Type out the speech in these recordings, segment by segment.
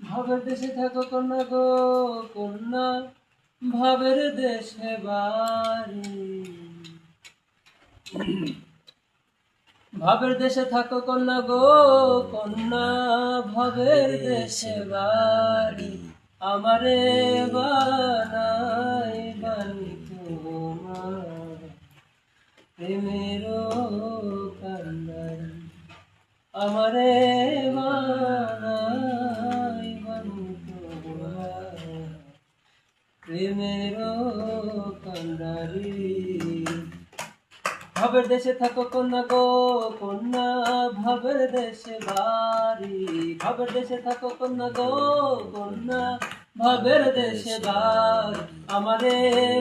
ভাবের দেশে থাকো কন্যা গো কন্যা, ভাবের দেশে বাড়ি। ভাবের দেশে থাকো কন্যা গো কন্যা, ভাবের দেশে বাড়ি। আমারে বানাই বানি তোমার প্রেমেরও কান্ডারি। আমারে বানাই বানি তোমার প্রেমেরও কান্ডারি। ভাবের দেশে থাকো কন্যা গো কন্যা, ভাবের দেশে বাড়ি। ভাবের দেশে থাকো কন্যা গো কন্যা, ভাবের দেশে বাড়ি। আমারে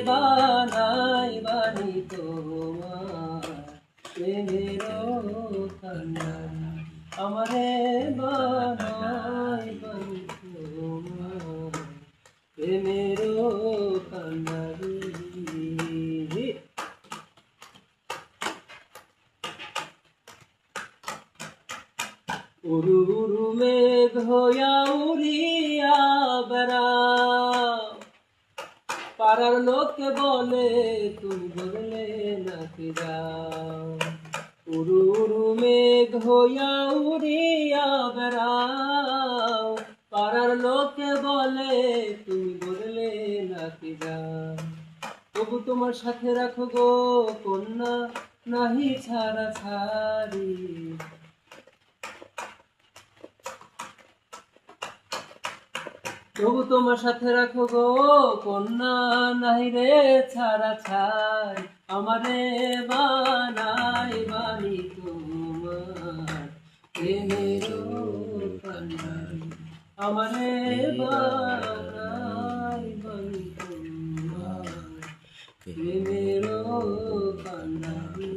বানাই বানি তোমার প্রেমেরও কান্ডারি। আমারে বানাই বানি তোমার প্রেমেরও কান্ডারি। উরু উরু মেঘ হইয়া উড়িয়া বেড়াও, পাড়ার লোকে বলে তুমি বললে নাকি যাও। উরু উরু মেঘ হইয়া উড়িয়া বেড়াও, পাড়ার লোকে বলে তুমি বললে নাকি যাও। তবু তোমার সাথে রাখো গো কন্যা, নাহি ছাড়া ছাড়ি। তবু তোমার সাথে রাখো গো কন্যা, নাহি রে ছাড়া ছাড়। আমারে বানাই বানি তোমার প্রেমেরও কান্ডারি। আমারে বানাই বানি তোমার প্রেমেরও কান্ডারি।